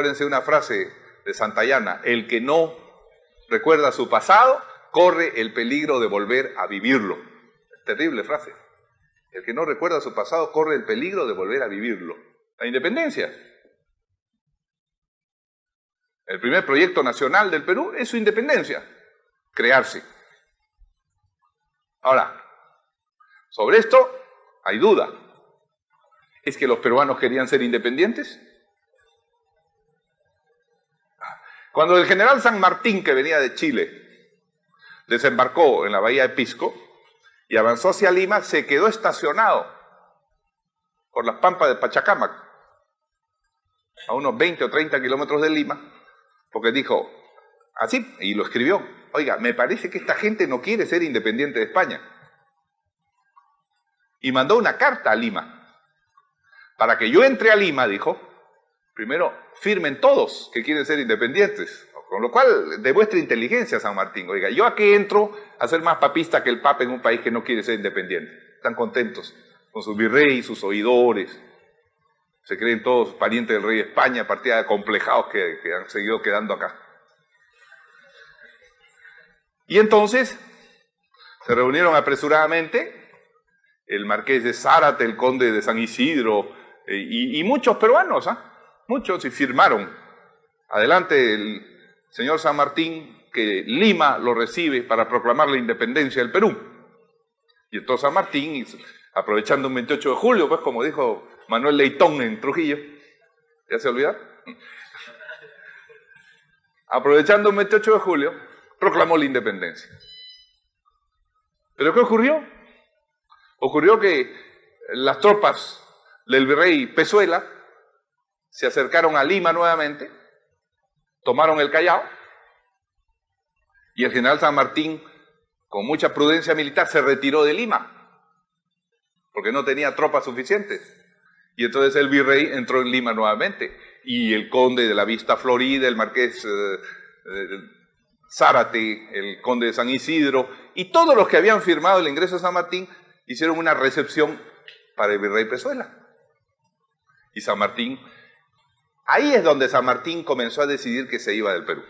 Acuérdense de una frase de Santayana: el que no recuerda su pasado corre el peligro de volver a vivirlo. Terrible frase. El que no recuerda su pasado corre el peligro de volver a vivirlo. La independencia. El primer proyecto nacional del Perú es su independencia, crearse. Ahora, sobre esto hay duda. ¿Es que los peruanos querían ser independientes? Cuando el general San Martín, que venía de Chile, desembarcó en la bahía de Pisco y avanzó hacia Lima, se quedó estacionado por las pampas de Pachacámac, a unos 20 o 30 kilómetros de Lima, porque dijo, así, y lo escribió: oiga, me parece que esta gente no quiere ser independiente de España. Y mandó una carta a Lima. Para que yo entre a Lima, dijo, primero firmen todos que quieren ser independientes. Con lo cual demuestra inteligencia San Martín. Oiga, ¿yo a qué entro a ser más papista que el Papa en un país que no quiere ser independiente? Están contentos con sus virreyes, sus oidores. Se creen todos parientes del rey de España, partida de acomplejados que han seguido quedando acá. Y entonces se reunieron apresuradamente el marqués de Zárate, el conde de San Isidro y muchos peruanos, muchos, y firmaron. Adelante el señor San Martín, que Lima lo recibe para proclamar la independencia del Perú. Y entonces San Martín, aprovechando un 28 de julio, pues como dijo Manuel Leitón en Trujillo, ¿ya se olvidaron? Aprovechando un 28 de julio, proclamó la independencia. ¿Pero qué ocurrió? Ocurrió que las tropas del virrey Pezuela se acercaron a Lima nuevamente, tomaron el Callao, y el general San Martín, con mucha prudencia militar, se retiró de Lima, porque no tenía tropas suficientes. Y entonces el virrey entró en Lima nuevamente, y el conde de la Vista Florida, el marqués Zárate, el conde de San Isidro, y todos los que habían firmado el ingreso de San Martín, hicieron una recepción para el virrey Pezuela. Y San Martín, ahí es donde San Martín comenzó a decidir que se iba del Perú.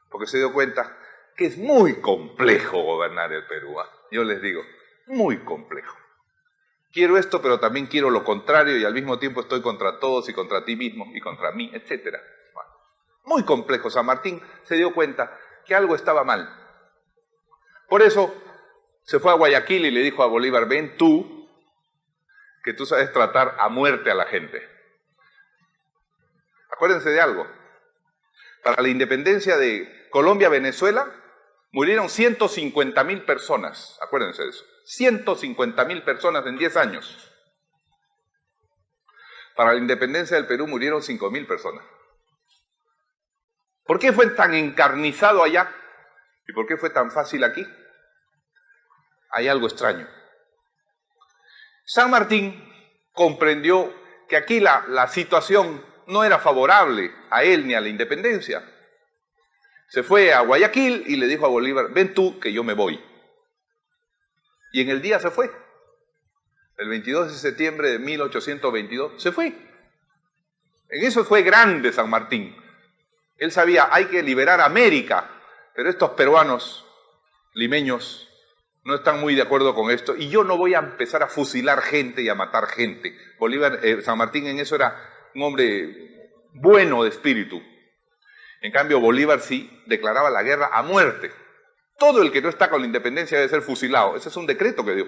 Porque se dio cuenta que es muy complejo gobernar el Perú. Yo les digo, muy complejo. Quiero esto, pero también quiero lo contrario, y al mismo tiempo estoy contra todos y contra ti mismo y contra mí, etc. Muy complejo. San Martín se dio cuenta que algo estaba mal. Por eso se fue a Guayaquil y le dijo a Bolívar: ven tú, que tú sabes tratar a muerte a la gente. Acuérdense de algo. Para la independencia de Colombia-Venezuela murieron 150.000 personas. Acuérdense de eso. 150.000 personas en 10 años. Para la independencia del Perú murieron 5.000 personas. ¿Por qué fue tan encarnizado allá? ¿Y por qué fue tan fácil aquí? Hay algo extraño. San Martín comprendió que aquí la situación no era favorable a él ni a la independencia. Se fue a Guayaquil y le dijo a Bolívar: ven tú, que yo me voy. Y en el día se fue. El 22 de septiembre de 1822 se fue. En eso fue grande San Martín. Él sabía, hay que liberar América, pero estos peruanos, limeños, no están muy de acuerdo con esto, y yo no voy a empezar a fusilar gente y a matar gente. San Martín en eso era un hombre bueno de espíritu. En cambio, Bolívar sí declaraba la guerra a muerte. Todo el que no está con la independencia debe ser fusilado. Ese es un decreto que dio.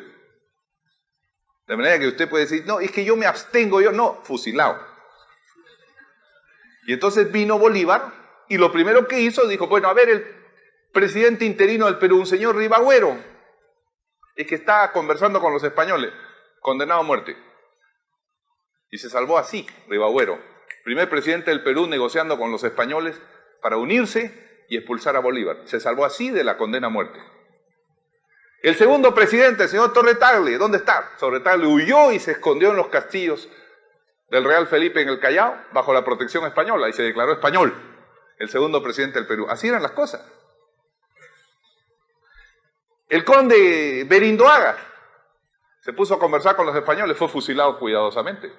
De manera que usted puede decir: no, es que yo me abstengo, no, fusilado. Y entonces vino Bolívar, y lo primero que hizo, dijo: bueno, a ver, el presidente interino del Perú, un señor Ribagüero, es que está conversando con los españoles, condenado a muerte. Y se salvó así, Ribagüero, primer presidente del Perú negociando con los españoles para unirse y expulsar a Bolívar. Se salvó así de la condena a muerte. El segundo presidente, el señor Torre Tagle, ¿dónde está? Torre Tagle huyó y se escondió en los castillos del Real Felipe en el Callao, bajo la protección española, y se declaró español, el segundo presidente del Perú. Así eran las cosas. El conde Berindoaga se puso a conversar con los españoles, fue fusilado cuidadosamente.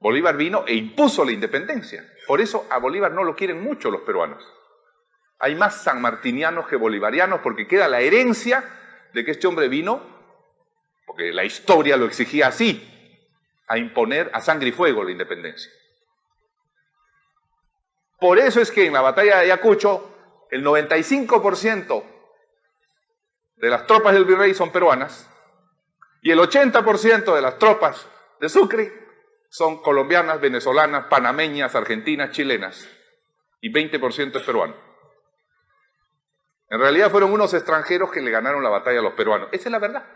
Bolívar vino e impuso la independencia. Por eso a Bolívar no lo quieren mucho los peruanos. Hay más sanmartinianos que bolivarianos porque queda la herencia de que este hombre vino, porque la historia lo exigía así, a imponer a sangre y fuego la independencia. Por eso es que en la batalla de Ayacucho, el 95% de las tropas del virrey son peruanas y el 80% de las tropas de Sucre son colombianas, venezolanas, panameñas, argentinas, chilenas y 20% es peruano. En realidad fueron unos extranjeros que le ganaron la batalla a los peruanos. Esa es la verdad.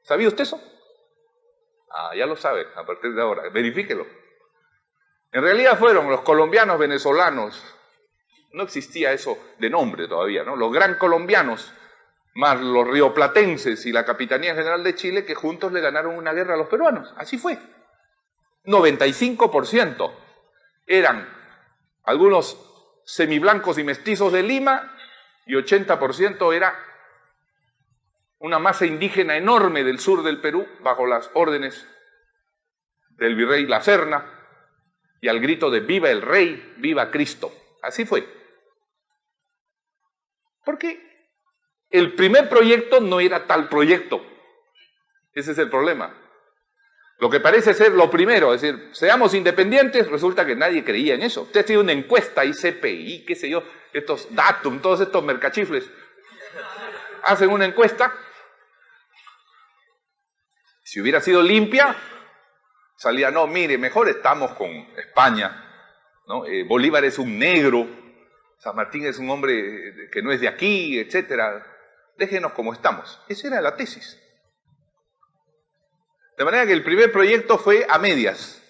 ¿Sabía usted eso? Ah, ya lo sabe, a partir de ahora, verifíquelo. En realidad fueron los colombianos, venezolanos, no existía eso de nombre todavía, ¿no? Los gran colombianos, más los rioplatenses y la Capitanía General de Chile, que juntos le ganaron una guerra a los peruanos. Así fue. 95% eran algunos semiblancos y mestizos de Lima y 80% era una masa indígena enorme del sur del Perú bajo las órdenes del virrey La Serna y al grito de ¡viva el rey, viva Cristo! Así fue. Porque el primer proyecto no era tal proyecto. Ese es el problema. Lo que parece ser lo primero, es decir, seamos independientes, resulta que nadie creía en eso. Usted ha sido una encuesta, ICPI, qué sé yo, estos Datum, todos estos mercachifles, hacen una encuesta. Si hubiera sido limpia, salía, no, mire, mejor estamos con España, ¿no? Bolívar es un negro, San Martín es un hombre que no es de aquí, etcétera. Déjenos como estamos. Esa era la tesis. De manera que el primer proyecto fue a medias.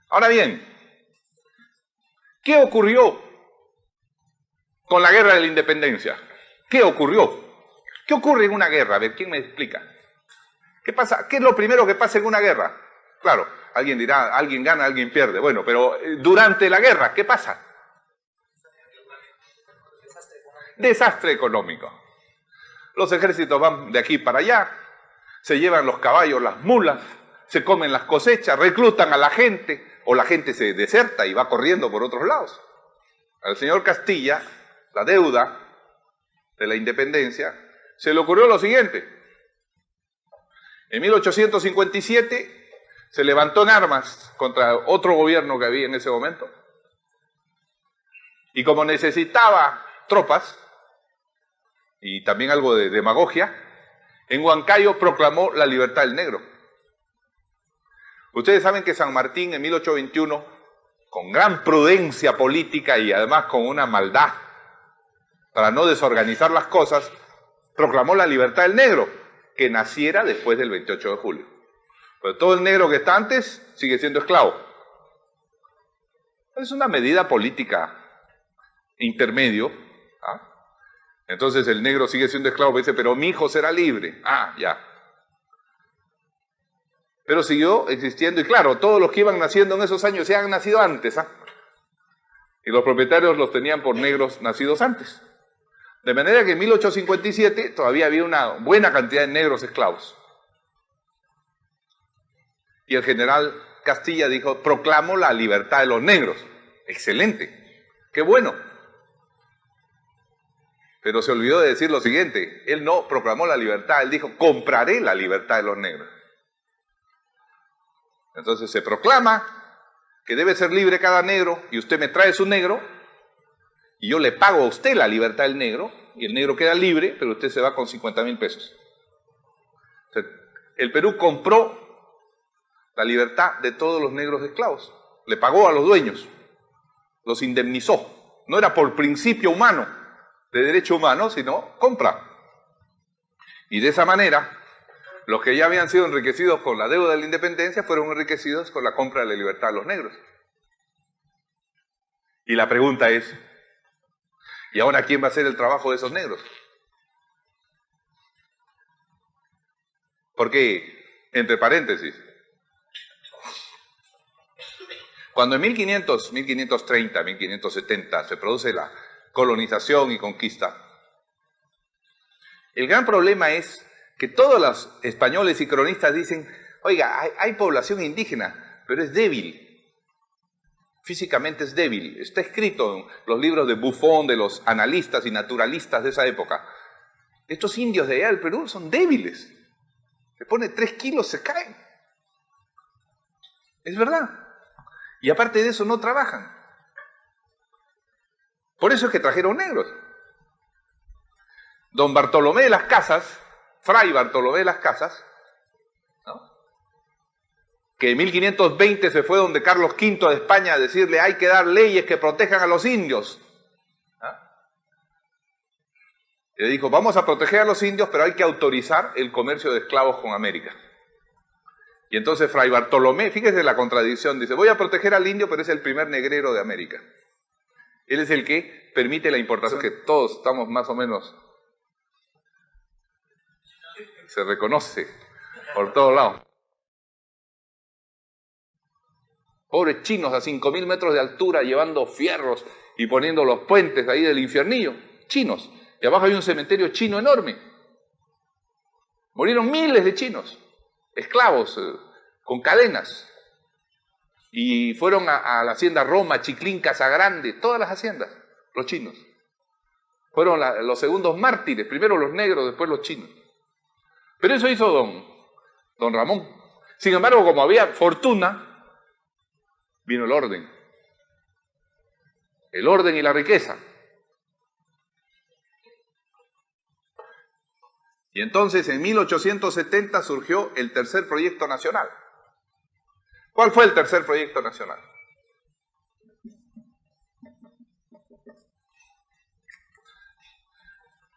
Ahora bien, ¿qué ocurrió con la guerra de la independencia? ¿Qué ocurrió? ¿Qué ocurre en una guerra? A ver, ¿quién me explica? ¿Qué pasa? ¿Qué es lo primero que pasa en una guerra? Claro, alguien dirá, alguien gana, alguien pierde. Bueno, pero durante la guerra, ¿qué pasa? Desastre económico. Los ejércitos van de aquí para allá, se llevan los caballos, las mulas, se comen las cosechas, reclutan a la gente, o la gente se deserta y va corriendo por otros lados. Al señor Castilla, la deuda de la independencia, se le ocurrió lo siguiente. En 1857 se levantó en armas contra otro gobierno que había en ese momento. Y como necesitaba tropas, y también algo de demagogia, en Huancayo proclamó la libertad del negro. Ustedes saben que San Martín en 1821, con gran prudencia política y además con una maldad para no desorganizar las cosas, proclamó la libertad del negro, que naciera después del 28 de julio. Pero todo el negro que está antes sigue siendo esclavo. Es una medida política intermedio. ¿Ah? Entonces el negro sigue siendo esclavo, dice, pero mi hijo será libre. Ah, ya. Pero siguió existiendo, y claro, todos los que iban naciendo en esos años se han nacido antes, ¿ah? Y los propietarios los tenían por negros nacidos antes. De manera que en 1857 todavía había una buena cantidad de negros esclavos. Y el general Castilla dijo, proclamo la libertad de los negros. Excelente, qué bueno. Pero se olvidó de decir lo siguiente, él no proclamó la libertad, él dijo, compraré la libertad de los negros. Entonces se proclama que debe ser libre cada negro, y usted me trae su negro, y yo le pago a usted la libertad del negro, y el negro queda libre, pero usted se va con 50,000 pesos. Entonces, el Perú compró la libertad de todos los negros esclavos, le pagó a los dueños, los indemnizó. No era por principio humano, de derecho humano, sino compra. Y de esa manera, los que ya habían sido enriquecidos con la deuda de la independencia fueron enriquecidos con la compra de la libertad de los negros. Y la pregunta es, ¿y ahora quién va a hacer el trabajo de esos negros? Porque, entre paréntesis, cuando en 1530, 1570 se produce la colonización y conquista, el gran problema es que todos los españoles y cronistas dicen, Oiga, hay población indígena, pero es débil. Físicamente es débil. Está escrito en los libros de Buffon, de los analistas y naturalistas de esa época. Estos indios de allá del Perú son débiles. Le pone 3 kilos, se caen. Es verdad. Y aparte de eso no trabajan. Por eso es que trajeron negros. Don Bartolomé de las Casas, Fray Bartolomé de las Casas, ¿no?, que en 1520 se fue donde Carlos V de España a decirle hay que dar leyes que protejan a los indios. Y le dijo, vamos a proteger a los indios, pero hay que autorizar el comercio de esclavos con América. Y entonces Fray Bartolomé, fíjese la contradicción, dice, voy a proteger al indio, pero es el primer negrero de América. Él es el que permite la importación, que todos estamos más o menos, se reconoce por todos lados. Pobres chinos a 5.000 metros de altura llevando fierros y poniendo los puentes ahí del infiernillo. Chinos. Y abajo hay un cementerio chino enorme. Murieron miles de chinos, esclavos, con cadenas. Y fueron a la hacienda Roma, Chiclín, Casagrande, todas las haciendas, los chinos. Fueron los segundos mártires, primero los negros, después los chinos. Pero eso hizo don Ramón. Sin embargo, como había fortuna, vino el orden. El orden y la riqueza. Y entonces en 1870 surgió el tercer proyecto nacional. ¿Cuál fue el tercer proyecto nacional?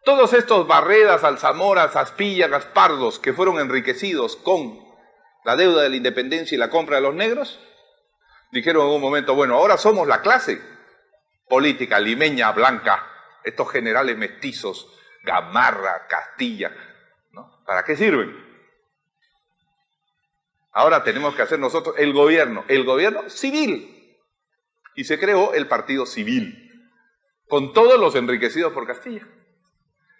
Todos estos Barredas, Alzamoras, Asprilla, Gaspardos, que fueron enriquecidos con la deuda de la independencia y la compra de los negros, dijeron en un momento, bueno, ahora somos la clase política limeña, blanca, estos generales mestizos, Gamarra, Castilla, ¿no? ¿Para qué sirven? Ahora tenemos que hacer nosotros el gobierno civil. Y se creó el Partido Civil, con todos los enriquecidos por Castilla.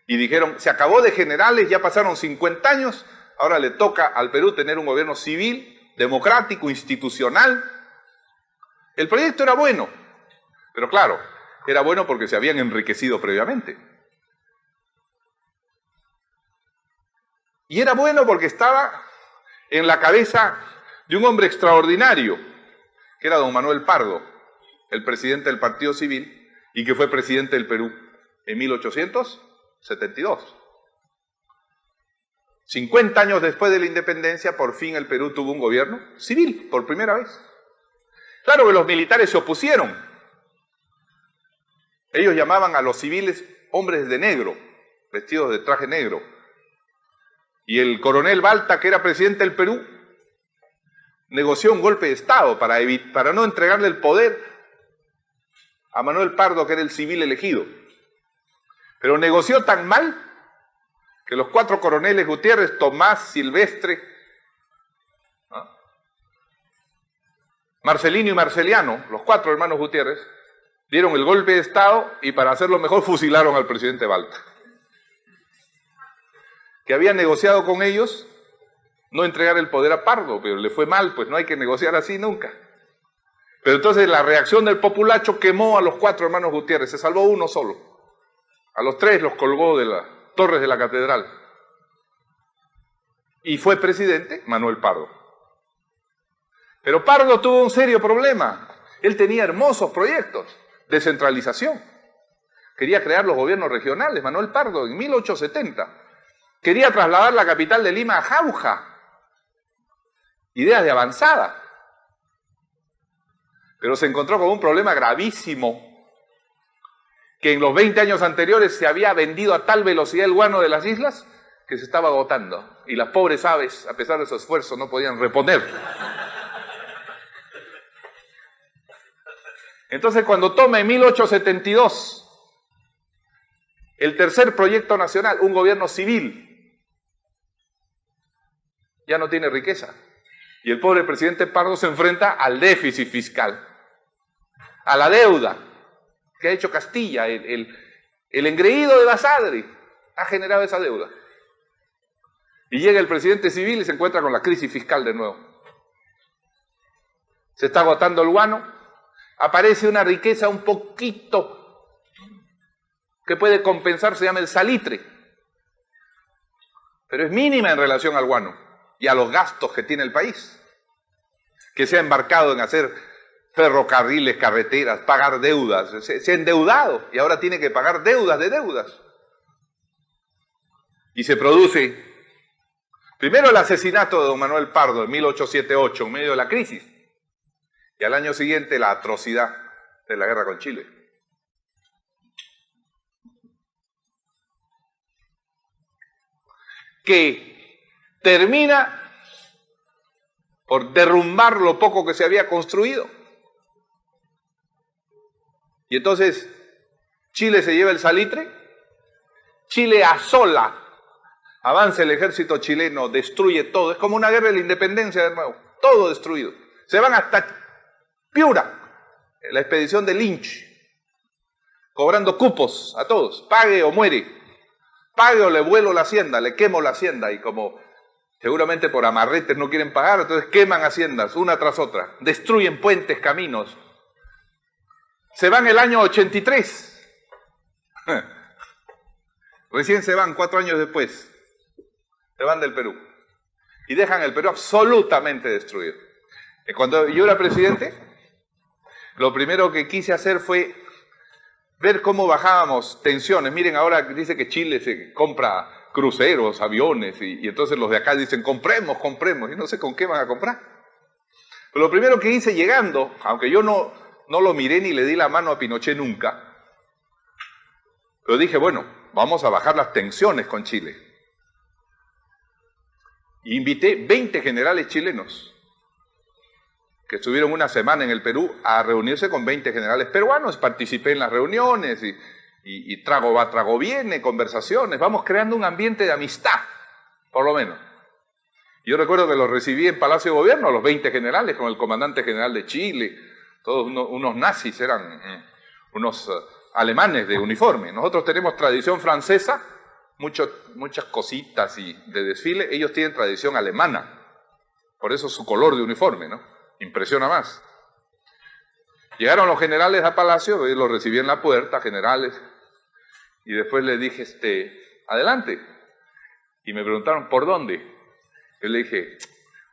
Y dijeron, se acabó de generales, ya pasaron 50 años, ahora le toca al Perú tener un gobierno civil, democrático, institucional. El proyecto era bueno, pero claro, era bueno porque se habían enriquecido previamente. Y era bueno porque estaba en la cabeza de un hombre extraordinario, que era don Manuel Pardo, el presidente del Partido Civil, y que fue presidente del Perú en 1872. 50 años después de la independencia, por fin el Perú tuvo un gobierno civil, por primera vez. Claro que los militares se opusieron. Ellos llamaban a los civiles hombres de negro, vestidos de traje negro. Y el coronel Balta, que era presidente del Perú, negoció un golpe de Estado para no entregarle el poder a Manuel Pardo, que era el civil elegido. Pero negoció tan mal que los 4 coroneles Gutiérrez, Tomás, Silvestre, Marcelino y Marceliano, los 4 hermanos Gutiérrez, dieron el golpe de Estado y para hacerlo mejor fusilaron al presidente Balta, que había negociado con ellos no entregar el poder a Pardo, pero le fue mal, pues no hay que negociar así nunca. Pero entonces la reacción del populacho quemó a los 4 hermanos Gutiérrez, se salvó uno solo. A los 3 los colgó de las torres de la catedral. Y fue presidente Manuel Pardo. Pero Pardo tuvo un serio problema. Él tenía hermosos proyectos de centralización. Quería crear los gobiernos regionales. Manuel Pardo en 1870 quería trasladar la capital de Lima a Jauja. Ideas de avanzada. Pero se encontró con un problema gravísimo, que en los 20 años anteriores se había vendido a tal velocidad el guano de las islas que se estaba agotando. Y las pobres aves, a pesar de su esfuerzo, no podían reponer. Entonces, cuando toma en 1872 el tercer proyecto nacional, un gobierno civil, ya no tiene riqueza. Y el pobre presidente Pardo se enfrenta al déficit fiscal, a la deuda que ha hecho Castilla. El engreído de Basadre ha generado esa deuda. Y llega el presidente civil y se encuentra con la crisis fiscal de nuevo. Se está agotando el guano, aparece una riqueza un poquito que puede compensar, se llama el salitre, pero es mínima en relación al guano y a los gastos que tiene el país, que se ha embarcado en hacer ferrocarriles, carreteras, pagar deudas, se ha endeudado y ahora tiene que pagar deudas de deudas. Y se produce primero el asesinato de don Manuel Pardo en 1878, en medio de la crisis, y al año siguiente la atrocidad de la guerra con Chile. Que termina por derrumbar lo poco que se había construido. Y entonces Chile se lleva el salitre, Chile asola, avanza el ejército chileno, destruye todo, es como una guerra de la independencia de nuevo, todo destruido. Se van hasta Piura, la expedición de Lynch, cobrando cupos a todos, pague o muere, pague o le vuelo la hacienda, le quemo la hacienda, y como seguramente por amarretes no quieren pagar, entonces queman haciendas una tras otra, destruyen puentes, caminos. Se van el año 83, recién se van 4 años después, se van del Perú y dejan el Perú absolutamente destruido. Cuando yo era presidente, lo primero que quise hacer fue ver cómo bajábamos tensiones. Miren, ahora dice que Chile se compra cruceros, aviones, y entonces los de acá dicen compremos, y no sé con qué van a comprar. Pero lo primero que hice llegando, aunque yo no lo miré ni le di la mano a Pinochet nunca, pero dije, bueno, vamos a bajar las tensiones con Chile. Y invité 20 generales chilenos que estuvieron una semana en el Perú a reunirse con 20 generales peruanos. Participé en las reuniones y trago va, trago viene, conversaciones. Vamos creando un ambiente de amistad, por lo menos. Yo recuerdo que los recibí en Palacio de Gobierno, a los 20 generales, con el comandante general de Chile, todos unos nazis, eran unos alemanes de uniforme. Nosotros tenemos tradición francesa, muchas cositas y de desfile, ellos tienen tradición alemana, por eso su color de uniforme, ¿no? Impresiona más. Llegaron los generales a Palacio, los recibí en la puerta, generales, y después les dije, adelante. Y me preguntaron, ¿por dónde? Yo le dije,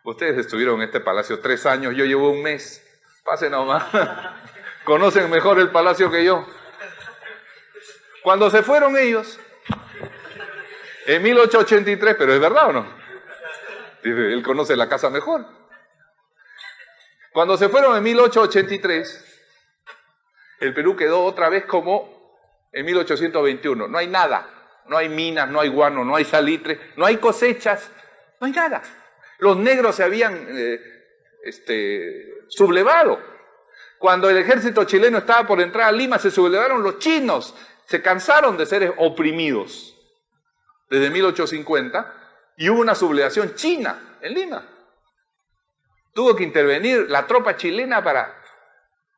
ustedes estuvieron en este palacio 3 años, yo llevo 1 mes, pasen nomás, conocen mejor el palacio que yo. Cuando se fueron ellos, en 1883, pero ¿es verdad o no? Dice, él conoce la casa mejor. Cuando se fueron en 1883, el Perú quedó otra vez como en 1821. No hay nada, no hay minas, no hay guano, no hay salitre, no hay cosechas, no hay nada. Los negros se habían sublevado. Cuando el ejército chileno estaba por entrar a Lima, se sublevaron los chinos, se cansaron de ser oprimidos desde 1850 y hubo una sublevación china en Lima. Tuvo que intervenir la tropa chilena para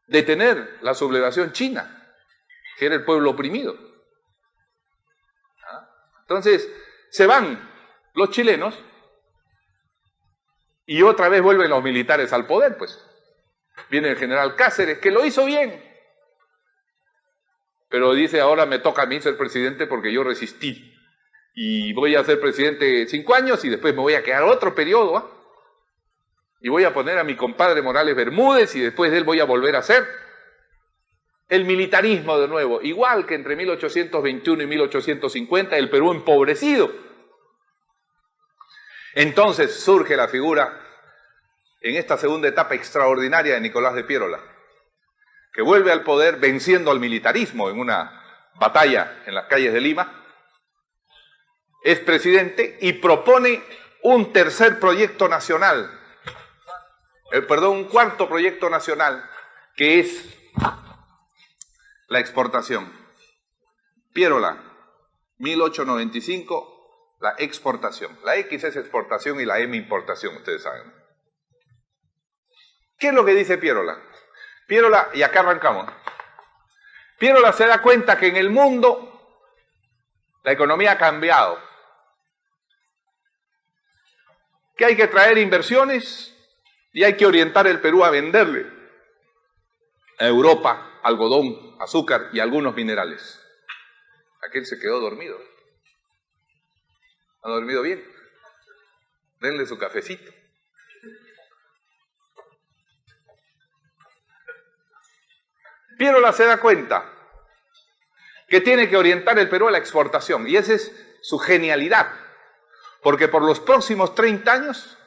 detener la sublevación china, que era el pueblo oprimido. Entonces, se van los chilenos y otra vez vuelven los militares al poder, pues. Viene el general Cáceres, que lo hizo bien, pero dice, ahora me toca a mí ser presidente porque yo resistí, y voy a ser presidente 5 años y después me voy a quedar otro periodo, y voy a poner a mi compadre Morales Bermúdez y después de él voy a volver a hacer el militarismo de nuevo, igual que entre 1821 y 1850, el Perú empobrecido. Entonces surge la figura, en esta segunda etapa extraordinaria, de Nicolás de Piérola, que vuelve al poder venciendo al militarismo en una batalla en las calles de Lima, es presidente y propone un tercer proyecto nacional, un cuarto proyecto nacional, que es la exportación. Piérola, 1895, la exportación. La X es exportación y la M importación, ustedes saben. ¿Qué es lo que dice Piérola? Piérola, y acá arrancamos. Piérola se da cuenta que en el mundo la economía ha cambiado. que hay que traer inversiones y hay que orientar el Perú a venderle a Europa algodón, azúcar y algunos minerales. Aquel se quedó dormido. ¿Ha dormido bien? Denle su cafecito. Piérola se da cuenta que tiene que orientar el Perú a la exportación, y esa es su genialidad, porque por los próximos 30 años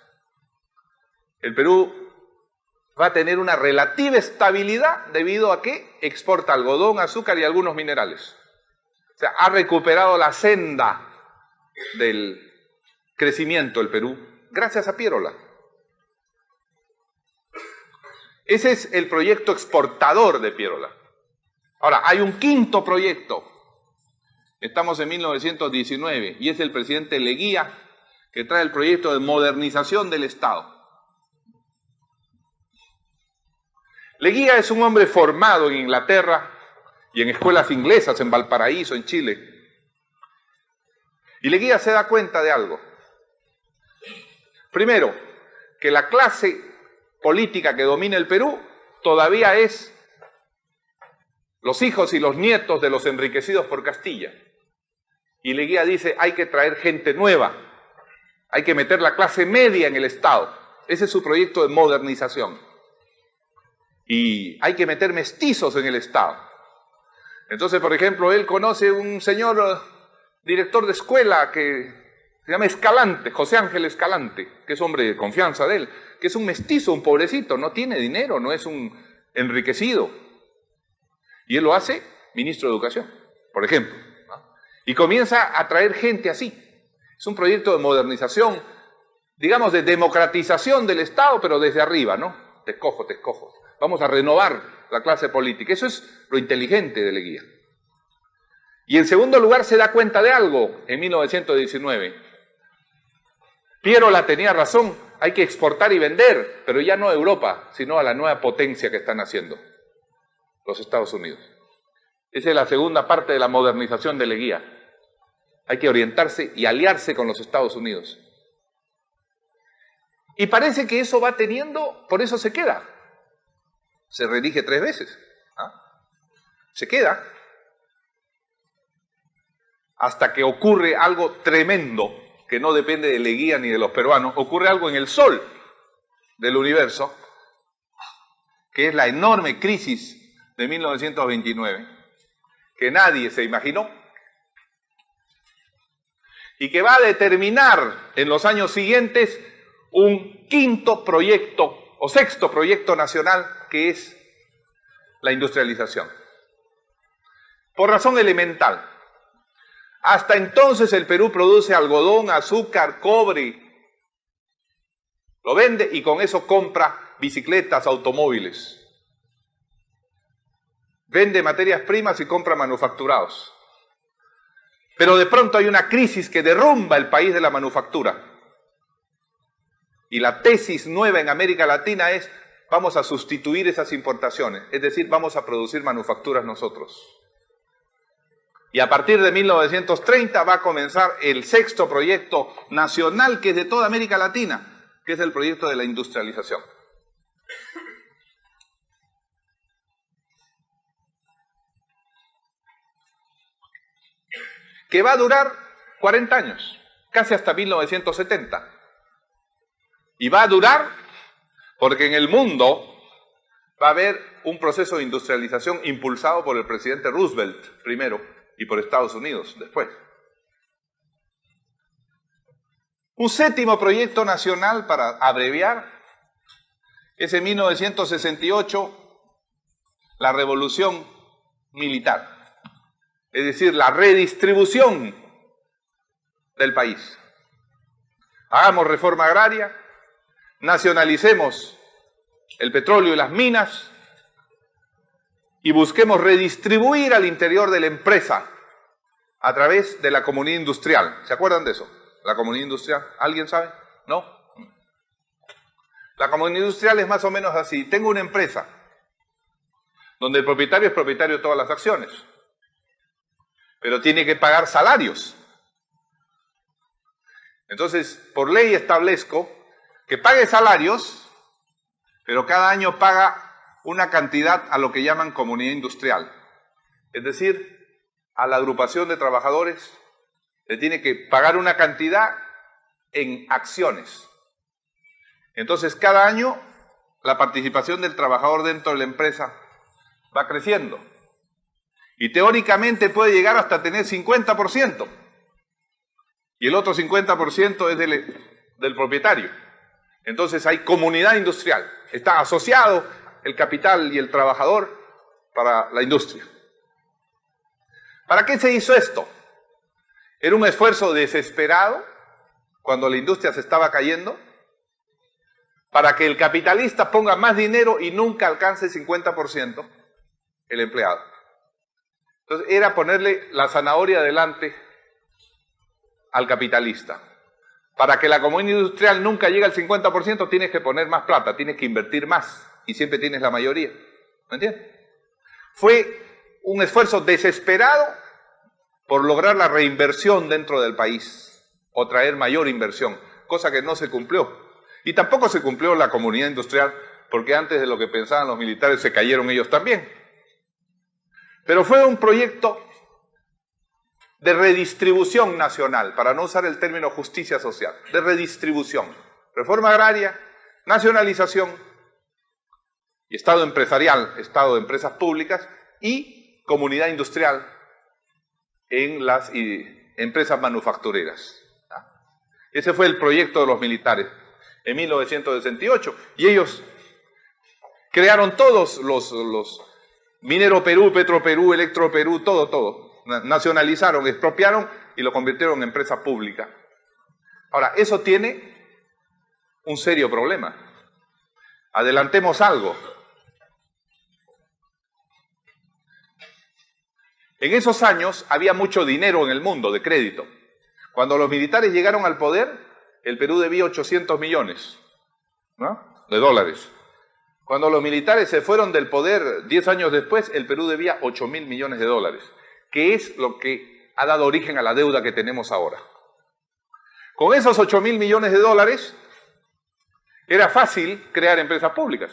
el Perú va a tener una relativa estabilidad debido a que exporta algodón, azúcar y algunos minerales. O sea, ha recuperado la senda del crecimiento el Perú gracias a Piérola. Ese es el proyecto exportador de Piérola. Ahora, hay un quinto proyecto. Estamos en 1919 y es el presidente Leguía que trae el proyecto de modernización del Estado. Leguía es un hombre formado en Inglaterra y en escuelas inglesas, en Valparaíso, en Chile. Y Leguía se da cuenta de algo. Primero, que la clase política que domina el Perú todavía es los hijos y los nietos de los enriquecidos por Castilla. Y Leguía dice, hay que traer gente nueva, hay que meter la clase media en el Estado. Ese es su proyecto de modernización. Y hay que meter mestizos en el Estado. Entonces, por ejemplo, él conoce un señor director de escuela que se llama Escalante, José Ángel Escalante, que es hombre de confianza de él, que es un mestizo, un pobrecito, no tiene dinero, no es un enriquecido. Y él lo hace ministro de Educación, por ejemplo, ¿no? Y comienza a traer gente así. Es un proyecto de modernización, digamos, de democratización del Estado, pero desde arriba, ¿no? Te escojo, te escojo. Vamos a renovar la clase política. Eso es lo inteligente de Leguía. Y en segundo lugar se da cuenta de algo en 1919. Piérola tenía razón, hay que exportar y vender, pero ya no a Europa, sino a la nueva potencia que están haciendo, los Estados Unidos. Esa es la segunda parte de la modernización de Leguía. Hay que orientarse y aliarse con los Estados Unidos. Y parece que eso va teniendo, por eso se queda. Se reelige 3 veces. Se queda hasta que ocurre algo tremendo que no depende de Leguía ni de los peruanos. Ocurre algo en el sol del universo, que es la enorme crisis de 1929, que nadie se imaginó y que va a determinar en los años siguientes un quinto proyecto o sexto proyecto nacional, que es la industrialización. Por razón elemental. Hasta entonces el Perú produce algodón, azúcar, cobre, lo vende y con eso compra bicicletas, automóviles. Vende materias primas y compra manufacturados. Pero de pronto hay una crisis que derrumba el país de la manufactura. Y la tesis nueva en América Latina es, vamos a sustituir esas importaciones, es decir, vamos a producir manufacturas nosotros. Y a partir de 1930 va a comenzar el sexto proyecto nacional, que es de toda América Latina, que es el proyecto de la industrialización. Que va a durar 40 años, casi hasta 1970. Y va a durar porque en el mundo va a haber un proceso de industrialización impulsado por el presidente Roosevelt primero y por Estados Unidos después. Un séptimo proyecto nacional, para abreviar, es en 1968 la revolución militar, es decir, la redistribución del país. Hagamos reforma agraria, nacionalicemos el petróleo y las minas y busquemos redistribuir al interior de la empresa a través de la comunidad industrial. ¿Se acuerdan de eso? ¿La comunidad industrial? ¿Alguien sabe? ¿No? La comunidad industrial es más o menos así. Tengo una empresa donde el propietario es propietario de todas las acciones, pero tiene que pagar salarios. Entonces, por ley establezco que pague salarios, pero cada año paga una cantidad a lo que llaman comunidad industrial. Es decir, a la agrupación de trabajadores le tiene que pagar una cantidad en acciones. Entonces, cada año la participación del trabajador dentro de la empresa va creciendo. Y teóricamente puede llegar hasta tener 50%. Y el otro 50% es del propietario. Entonces hay comunidad industrial. Está asociado el capital y el trabajador para la industria. ¿Para qué se hizo esto? Era un esfuerzo desesperado cuando la industria se estaba cayendo para que el capitalista ponga más dinero y nunca alcance el 50% el empleado. Entonces era ponerle la zanahoria delante al capitalista. Para que la comunidad industrial nunca llegue al 50%, tienes que poner más plata, tienes que invertir más, y siempre tienes la mayoría. ¿Me entiendes? Fue un esfuerzo desesperado por lograr la reinversión dentro del país, o traer mayor inversión, cosa que no se cumplió. Y tampoco se cumplió la comunidad industrial, porque antes de lo que pensaban los militares se cayeron ellos también. Pero fue un proyecto de redistribución nacional, para no usar el término justicia social, de redistribución, reforma agraria, nacionalización y Estado empresarial, Estado de empresas públicas y comunidad industrial en las empresas manufactureras. Ese fue el proyecto de los militares en 1968 y ellos crearon todos los Minero Perú, Petro Perú, Electro Perú, todo. Nacionalizaron, expropiaron y lo convirtieron en empresa pública. Ahora, eso tiene un serio problema. Adelantemos algo. En esos años había mucho dinero en el mundo de crédito. Cuando los militares llegaron al poder, el Perú debía 800 millones, ¿no?, de dólares. Cuando los militares se fueron del poder 10 años después, el Perú debía 8.000 millones de dólares. Que es lo que ha dado origen a la deuda que tenemos ahora. Con esos 8.000 millones de dólares, era fácil crear empresas públicas.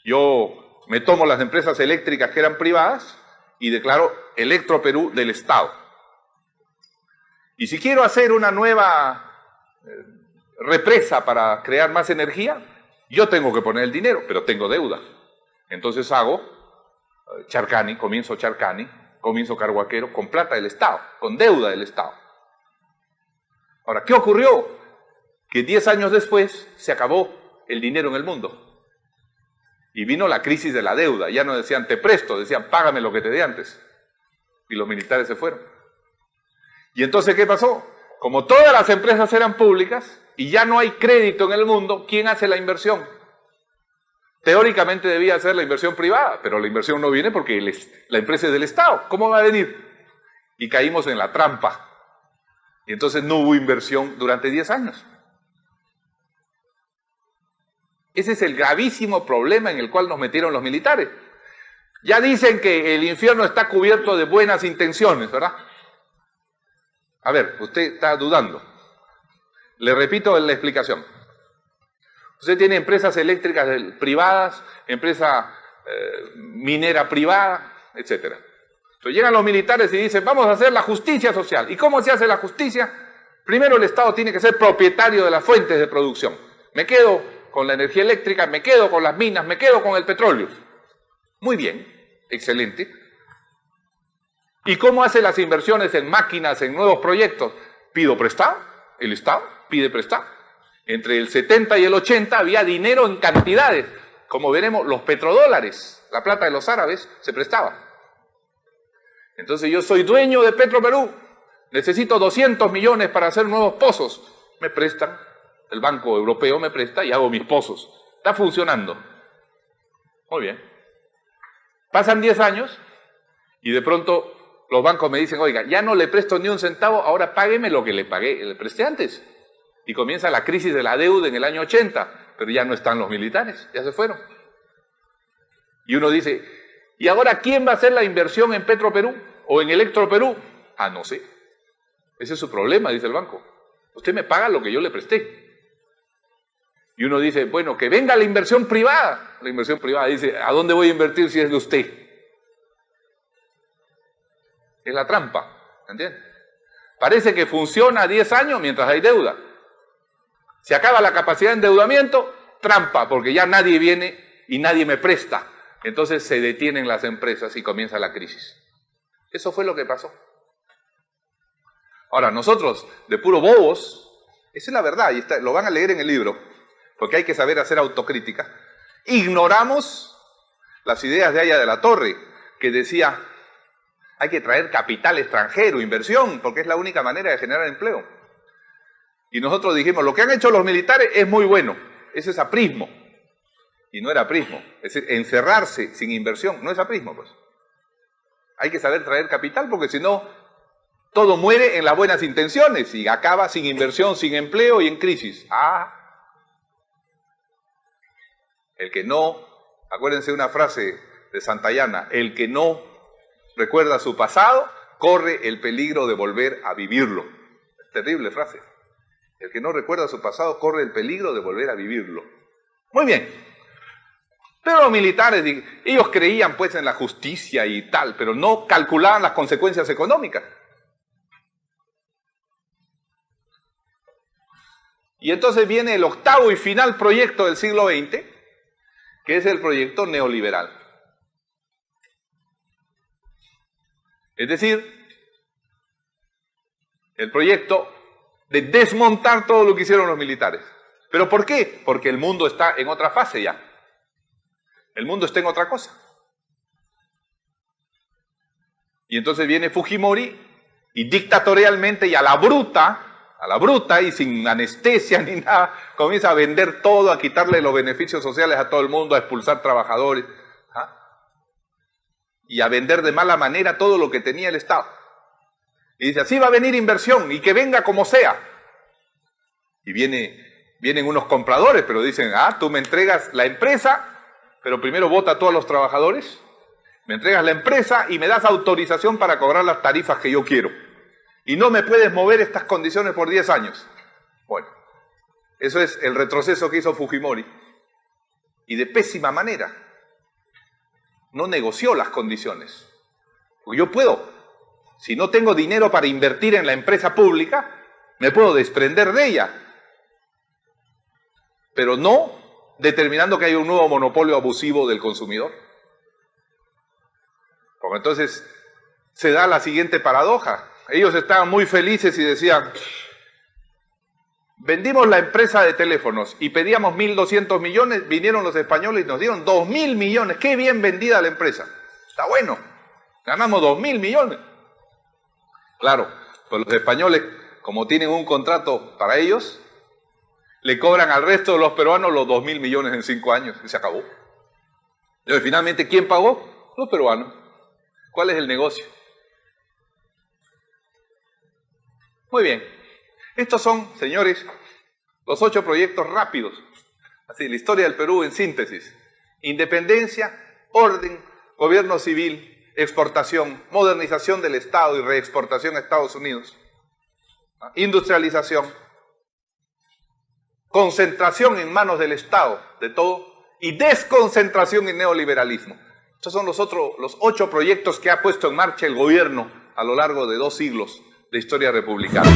Yo me tomo las empresas eléctricas que eran privadas y declaro Electro Perú del Estado. Y si quiero hacer una nueva represa para crear más energía, yo tengo que poner el dinero, pero tengo deuda. Entonces hago Charcani, comienzo Carhuaquero con plata del Estado, con deuda del Estado. Ahora, ¿qué ocurrió? Que 10 años después se acabó el dinero en el mundo. Y vino la crisis de la deuda. Ya no decían te presto, decían págame lo que te dé antes. Y los militares se fueron. Y entonces, ¿qué pasó? Como todas las empresas eran públicas y ya no hay crédito en el mundo, ¿quién hace la inversión? Teóricamente debía ser la inversión privada, pero la inversión no viene porque la empresa es del Estado. ¿Cómo va a venir? Y caímos en la trampa. Y entonces no hubo inversión durante 10 años. Ese es el gravísimo problema en el cual nos metieron los militares. Ya dicen que el infierno está cubierto de buenas intenciones, ¿verdad? A ver, usted está dudando. Le repito la explicación. Usted tiene empresas eléctricas privadas, empresa minera privada, etc. Entonces llegan los militares y dicen, vamos a hacer la justicia social. ¿Y cómo se hace la justicia? Primero el Estado tiene que ser propietario de las fuentes de producción. Me quedo con la energía eléctrica, me quedo con las minas, me quedo con el petróleo. Muy bien, excelente. ¿Y cómo hace las inversiones en máquinas, en nuevos proyectos? Pido prestado, el Estado pide prestado. Entre el 70 y el 80 había dinero en cantidades. Como veremos, los petrodólares, la plata de los árabes, se prestaba. Entonces yo soy dueño de Petro Perú, necesito 200 millones para hacer nuevos pozos. Me prestan, el Banco Europeo me presta y hago mis pozos. Está funcionando. Muy bien. Pasan 10 años y de pronto los bancos me dicen, oiga, ya no le presto ni un centavo, ahora págueme lo que le presté antes. Y comienza la crisis de la deuda en el año 80, pero ya no están los militares, ya se fueron. Y uno dice, ¿y ahora quién va a hacer la inversión en Petro Perú o en Electro Perú? Ah, no sé. Ese es su problema, dice el banco. Usted me paga lo que yo le presté. Y uno dice, bueno, que venga la inversión privada. La inversión privada dice, ¿a dónde voy a invertir si es de usted? Es la trampa, ¿entiende? Parece que funciona 10 años mientras hay deuda. Se acaba la capacidad de endeudamiento, trampa, porque ya nadie viene y nadie me presta. Entonces se detienen las empresas y comienza la crisis. Eso fue lo que pasó. Ahora, nosotros, de puro bobos, esa es la verdad, y lo van a leer en el libro, porque hay que saber hacer autocrítica, ignoramos las ideas de Haya de la Torre, que decía, hay que traer capital extranjero, inversión, porque es la única manera de generar empleo. Y nosotros dijimos, lo que han hecho los militares es muy bueno, ese es aprismo. Y no era aprismo, es decir, encerrarse sin inversión, no es aprismo, pues. Hay que saber traer capital, porque si no, todo muere en las buenas intenciones y acaba sin inversión, sin empleo y en crisis. El que no, acuérdense de una frase de Santayana, el que no recuerda su pasado, corre el peligro de volver a vivirlo. Terrible frase. El que no recuerda su pasado, corre el peligro de volver a vivirlo. Muy bien. Pero los militares, ellos creían pues en la justicia y tal, pero no calculaban las consecuencias económicas. Y entonces viene el octavo y final proyecto del siglo XX, que es el proyecto neoliberal. Es decir, el proyecto de desmontar todo lo que hicieron los militares. ¿Pero por qué? Porque el mundo está en otra fase ya. El mundo está en otra cosa. Y entonces viene Fujimori y dictatorialmente y a la bruta y sin anestesia ni nada, comienza a vender todo, a quitarle los beneficios sociales a todo el mundo, a expulsar trabajadores, y a vender de mala manera todo lo que tenía el Estado. Y dice, así va a venir inversión, y que venga como sea. Y vienen unos compradores, pero dicen, tú me entregas la empresa, pero primero vota a todos los trabajadores, me entregas la empresa y me das autorización para cobrar las tarifas que yo quiero. Y no me puedes mover estas condiciones por 10 años. Bueno, eso es el retroceso que hizo Fujimori. Y de pésima manera. No negoció las condiciones. Porque yo puedo, si no tengo dinero para invertir en la empresa pública, me puedo desprender de ella. Pero no determinando que haya un nuevo monopolio abusivo del consumidor. Porque entonces se da la siguiente paradoja. Ellos estaban muy felices y decían, vendimos la empresa de teléfonos y pedíamos 1.200 millones, vinieron los españoles y nos dieron 2.000 millones. ¡Qué bien vendida la empresa! Está bueno, ganamos 2.000 millones. Claro, pues los españoles, como tienen un contrato para ellos, le cobran al resto de los peruanos los 2.000 millones en 5 años y se acabó. Y finalmente, ¿quién pagó? Los peruanos. ¿Cuál es el negocio? Muy bien, estos son, señores, los 8 proyectos rápidos. Así, la historia del Perú en síntesis. Independencia, orden, gobierno civil, exportación, modernización del Estado y reexportación a Estados Unidos. Industrialización, concentración en manos del Estado, de todo, y desconcentración en neoliberalismo. Estos son los 8 proyectos que ha puesto en marcha el gobierno a lo largo de 2 siglos de historia republicana.